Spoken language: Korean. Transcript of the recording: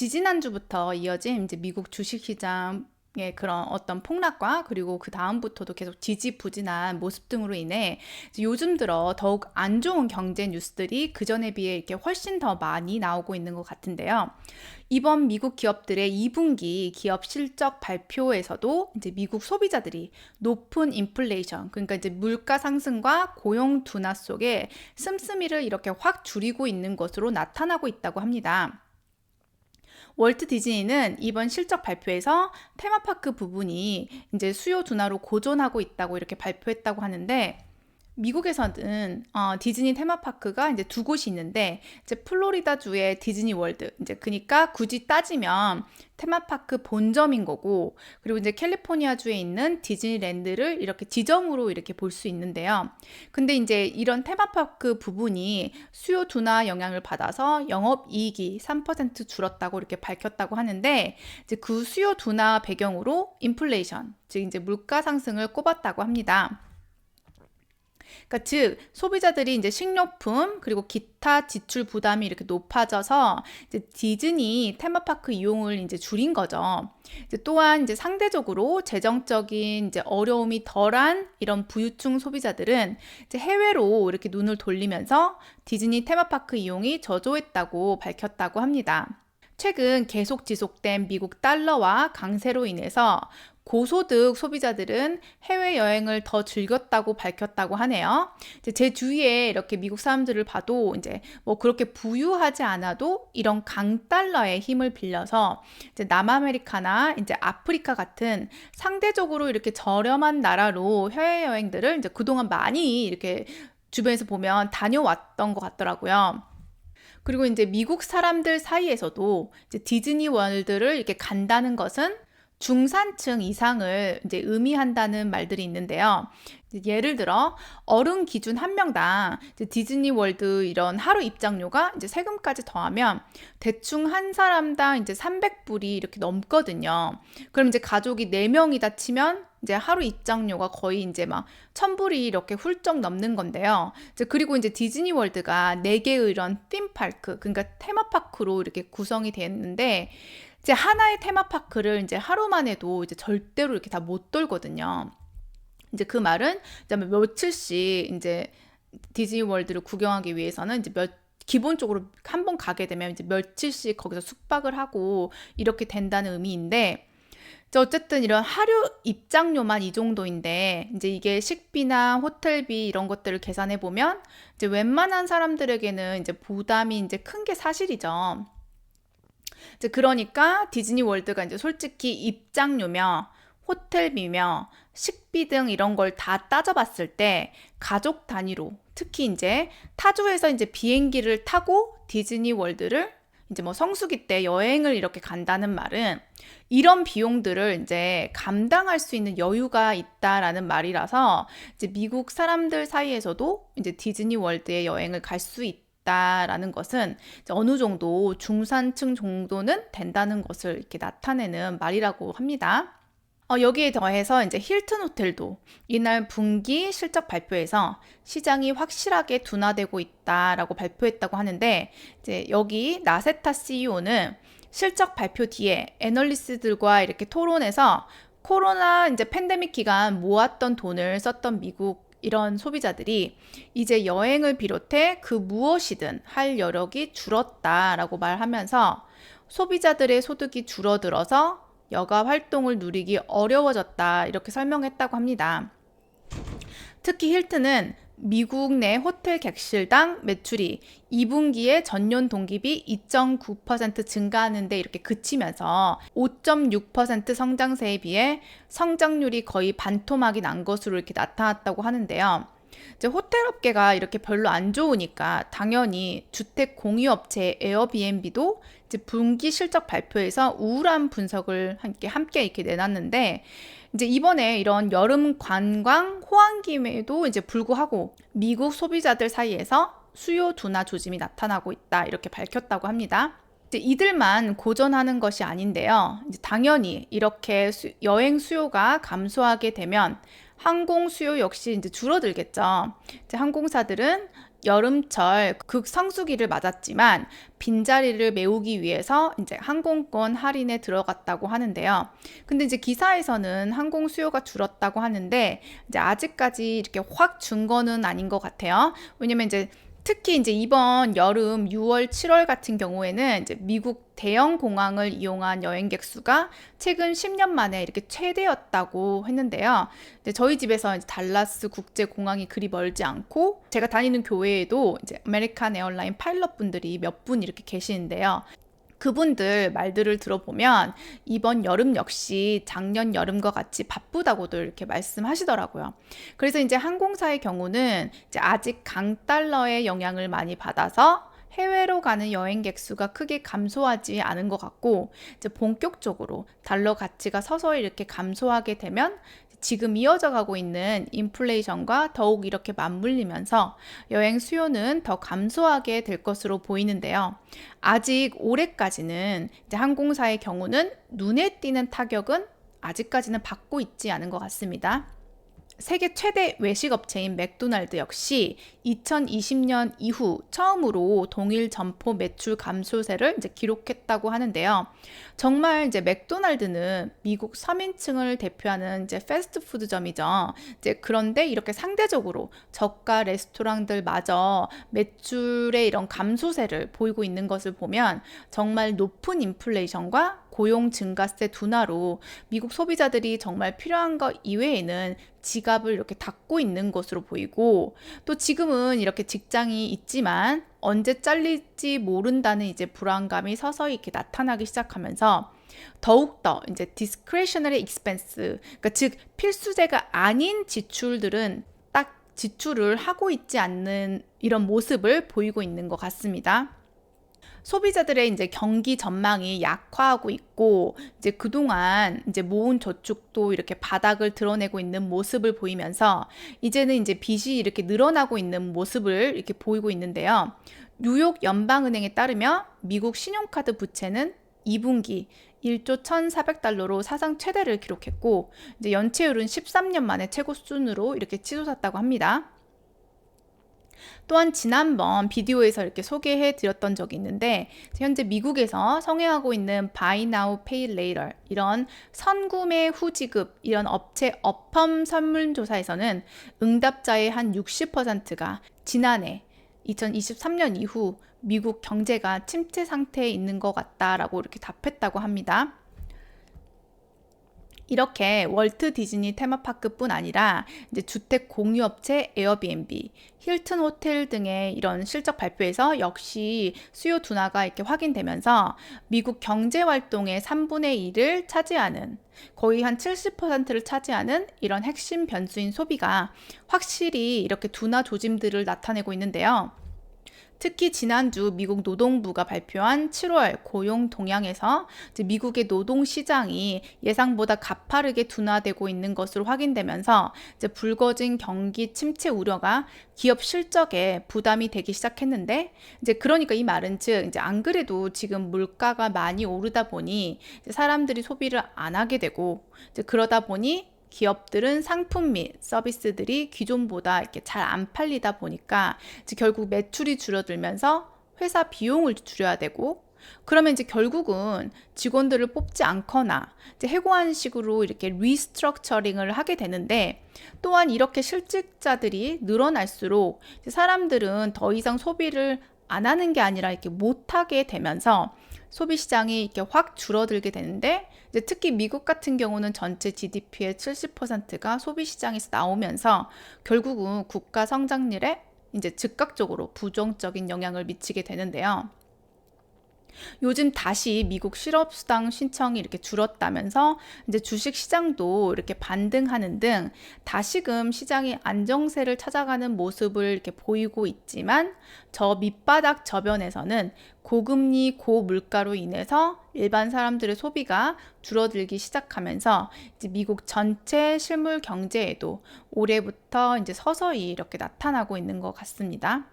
지지난주부터 이어진 이제 미국 주식시장의 그런 어떤 폭락과 그리고 그 다음부터도 계속 지지부진한 모습 등으로 인해 이제 요즘 들어 더욱 안 좋은 경제 뉴스들이 그전에 비해 이렇게 훨씬 더 많이 나오고 있는 것 같은데요. 이번 미국 기업들의 2분기 기업 실적 발표에서도 이제 미국 소비자들이 높은 인플레이션, 그러니까 이제 물가 상승과 고용 둔화 속에 씀씀이를 이렇게 확 줄이고 있는 것으로 나타나고 있다고 합니다. 월트 디즈니는 이번 실적 발표에서 테마파크 부분이 이제 수요 둔화로 고전하고 있다고 이렇게 발표했다고 하는데, 미국에서는 디즈니 테마파크가 이제 두 곳이 있는데, 이제 플로리다주의 디즈니 월드, 이제 그러니까 굳이 따지면 테마파크 본점인 거고, 그리고 이제 캘리포니아주에 있는 디즈니랜드를 이렇게 지점으로 이렇게 볼 수 있는데요. 근데 이제 이런 테마파크 부분이 수요 둔화 영향을 받아서 영업이익이 3% 줄었다고 이렇게 밝혔다고 하는데, 이제 그 수요 둔화 배경으로 인플레이션, 즉 이제 물가 상승을 꼽았다고 합니다. 그러니까 즉 소비자들이 이제 식료품 그리고 기타 지출 부담이 이렇게 높아져서 이제 디즈니 테마파크 이용을 이제 줄인 거죠. 이제 또한 이제 상대적으로 재정적인 이제 어려움이 덜한 이런 부유층 소비자들은 이제 해외로 이렇게 눈을 돌리면서 디즈니 테마파크 이용이 저조했다고 밝혔다고 합니다. 최근 계속 지속된 미국 달러와 강세로 인해서 고소득 소비자들은 해외여행을 더 즐겼다고 밝혔다고 하네요. 이제 제 주위에 이렇게 미국 사람들을 봐도 이제 뭐 그렇게 부유하지 않아도 이런 강달러의 힘을 빌려서 이제 남아메리카나 이제 아프리카 같은 상대적으로 이렇게 저렴한 나라로 해외여행들을 이제 그동안 많이 이렇게 주변에서 보면 다녀왔던 것 같더라고요. 그리고 이제 미국 사람들 사이에서도 이제 디즈니 월드를 이렇게 간다는 것은 중산층 이상을 이제 의미한다는 말들이 있는데요. 예를 들어 어른 기준 한 명당 이제 디즈니 월드 이런 하루 입장료가 이제 세금까지 더하면 대충 한 사람당 이제 300불이 이렇게 넘거든요. 그럼 이제 가족이 4명이다 치면 이제 하루 입장료가 거의 이제 막 1000불이 이렇게 훌쩍 넘는 건데요. 이제 그리고 이제 디즈니 월드가 4개의 이런 팀파크, 그러니까 테마파크로 이렇게 구성이 되어 있는데, 이제 하나의 테마파크를 이제 하루만 해도 이제 절대로 이렇게 다 못 돌거든요. 이제 그 말은 이제 며칠씩 이제 디즈니 월드를 구경하기 위해서는 이제 기본적으로 한 번 가게 되면 이제 며칠씩 거기서 숙박을 하고 이렇게 된다는 의미인데, 어쨌든 이런 하루 입장료만 이 정도인데, 이제 이게 식비나 호텔비 이런 것들을 계산해 보면 이제 웬만한 사람들에게는 이제 부담이 이제 큰 게 사실이죠. 이제 그러니까 디즈니 월드가 이제 솔직히 입장료며 호텔비며 식비 등 이런 걸 다 따져봤을 때 가족 단위로, 특히 이제 타주에서 이제 비행기를 타고 디즈니 월드를 이제 뭐 성수기 때 여행을 이렇게 간다는 말은 이런 비용들을 이제 감당할 수 있는 여유가 있다라는 말이라서 이제 미국 사람들 사이에서도 이제 디즈니 월드에 여행을 갈 수 있다라는 것은 이제 어느 정도 중산층 정도는 된다는 것을 이렇게 나타내는 말이라고 합니다. 여기에 더해서 이제 힐튼 호텔도 이날 분기 실적 발표에서 시장이 확실하게 둔화되고 있다라고 발표했다고 하는데, 이제 여기 나세타 CEO는 실적 발표 뒤에 애널리스트들과 이렇게 토론해서 코로나 이제 팬데믹 기간 모았던 돈을 썼던 미국 이런 소비자들이 이제 여행을 비롯해 그 무엇이든 할 여력이 줄었다라고 말하면서 소비자들의 소득이 줄어들어서 여가 활동을 누리기 어려워졌다 이렇게 설명했다고 합니다. 특히 힐튼은 미국 내 호텔 객실당 매출이 2분기에 전년 동기비 2.9% 증가하는데 이렇게 그치면서 5.6% 성장세에 비해 성장률이 거의 반토막이 난 것으로 이렇게 나타났다고 하는데요. 이제 호텔 업계가 이렇게 별로 안 좋으니까 당연히 주택 공유업체 에어비앤비도 이제 분기 실적 발표에서 우울한 분석을 함께 이렇게 내놨는데, 이제 이번에 이런 여름 관광 호황기에도 이제 불구하고 미국 소비자들 사이에서 수요 둔화 조짐이 나타나고 있다 이렇게 밝혔다고 합니다. 이제 이들만 고전하는 것이 아닌데요. 이제 당연히 이렇게 여행 수요가 감소하게 되면 항공 수요 역시 이제 줄어들겠죠. 이제 항공사들은 여름철 극성수기를 맞았지만 빈자리를 메우기 위해서 이제 항공권 할인에 들어갔다고 하는데요. 근데 이제 기사에서는 항공 수요가 줄었다고 하는데 이제 아직까지 이렇게 확 준 거는 아닌 것 같아요. 왜냐면 이제 특히 이제 이번 여름 6월, 7월 같은 경우에는 이제 미국 대형 공항을 이용한 여행객 수가 최근 10년 만에 이렇게 최대였다고 했는데요. 이제 저희 집에서 이제 달라스 국제 공항이 그리 멀지 않고 제가 다니는 교회에도 이제 아메리칸 에어라인 파일럿 분들이 몇 분 이렇게 계시는데요. 그분들 말들을 들어보면 이번 여름 역시 작년 여름과 같이 바쁘다고도 이렇게 말씀하시더라고요. 그래서 이제 항공사의 경우는 이제 아직 강달러의 영향을 많이 받아서 해외로 가는 여행객 수가 크게 감소하지 않은 것 같고, 이제 본격적으로 달러 가치가 서서히 이렇게 감소하게 되면 지금 이어져 가고 있는 인플레이션과 더욱 이렇게 맞물리면서 여행 수요는 더 감소하게 될 것으로 보이는데요. 아직 올해까지는 이제 항공사의 경우는 눈에 띄는 타격은 아직까지는 받고 있지 않은 것 같습니다. 세계 최대 외식 업체인 맥도날드 역시 2020년 이후 처음으로 동일 점포 매출 감소세를 이제 기록했다고 하는데요. 정말 이제 맥도날드는 미국 서민층을 대표하는 이제 패스트푸드점이죠. 이제 그런데 이렇게 상대적으로 저가 레스토랑들마저 매출의 이런 감소세를 보이고 있는 것을 보면 정말 높은 인플레이션과 고용 증가세 둔화로 미국 소비자들이 정말 필요한 것 이외에는 지갑을 이렇게 닫고 있는 것으로 보이고, 또 지금은 이렇게 직장이 있지만 언제 잘릴지 모른다는 이제 불안감이 서서히 이렇게 나타나기 시작하면서 더욱더 이제 discretionary expense, 그러니까 즉 필수재가 아닌 지출들은 딱 지출을 하고 있지 않는 이런 모습을 보이고 있는 것 같습니다. 소비자들의 이제 경기 전망이 약화하고 있고, 이제 그동안 이제 모은 저축도 이렇게 바닥을 드러내고 있는 모습을 보이면서 이제는 이제 빚이 이렇게 늘어나고 있는 모습을 이렇게 보이고 있는데요. 뉴욕 연방은행에 따르면 미국 신용카드 부채는 2분기 1조 1,400달러로 사상 최대를 기록했고, 이제 연체율은 13년 만에 최고 수준으로 이렇게 치솟았다고 합니다. 또한 지난번 비디오에서 이렇게 소개해 드렸던 적이 있는데, 현재 미국에서 성행하고 있는 Buy Now Pay Later 이런 선구매 후 지급 이런 업체 어펌 설문조사에서는 응답자의 한 60%가 지난해 2023년 이후 미국 경제가 침체 상태에 있는 것 같다라고 이렇게 답했다고 합니다. 이렇게 월트 디즈니 테마파크뿐 아니라 이제 주택 공유업체 에어비앤비, 힐튼 호텔 등의 이런 실적 발표에서 역시 수요 둔화가 이렇게 확인되면서 미국 경제 활동의 3분의 1을 차지하는, 거의 한 70%를 차지하는 이런 핵심 변수인 소비가 확실히 이렇게 둔화 조짐들을 나타내고 있는데요. 특히 지난주 미국 노동부가 발표한 7월 고용 동향에서 미국의 노동 시장이 예상보다 가파르게 둔화되고 있는 것으로 확인되면서 이제 불거진 경기 침체 우려가 기업 실적에 부담이 되기 시작했는데, 이제 그러니까 이 말은 즉 이제 안 그래도 지금 물가가 많이 오르다 보니 이제 사람들이 소비를 안 하게 되고, 이제 그러다 보니 기업들은 상품 및 서비스들이 기존보다 이렇게 잘 안 팔리다 보니까 이제 결국 매출이 줄어들면서 회사 비용을 줄여야 되고, 그러면 이제 결국은 직원들을 뽑지 않거나 이제 해고하는 식으로 이렇게 리스트럭처링을 하게 되는데, 또한 이렇게 실직자들이 늘어날수록 이제 사람들은 더 이상 소비를 안 하는 게 아니라 이렇게 못 하게 되면서 소비 시장이 이렇게 확 줄어들게 되는데, 이제 특히 미국 같은 경우는 전체 GDP의 70%가 소비 시장에서 나오면서 결국은 국가 성장률에 이제 즉각적으로 부정적인 영향을 미치게 되는데요. 요즘 다시 미국 실업수당 신청이 이렇게 줄었다면서 이제 주식 시장도 이렇게 반등하는 등 다시금 시장이 안정세를 찾아가는 모습을 이렇게 보이고 있지만, 저 밑바닥 저변에서는 고금리 고물가로 인해서 일반 사람들의 소비가 줄어들기 시작하면서 이제 미국 전체 실물 경제에도 올해부터 이제 서서히 이렇게 나타나고 있는 것 같습니다.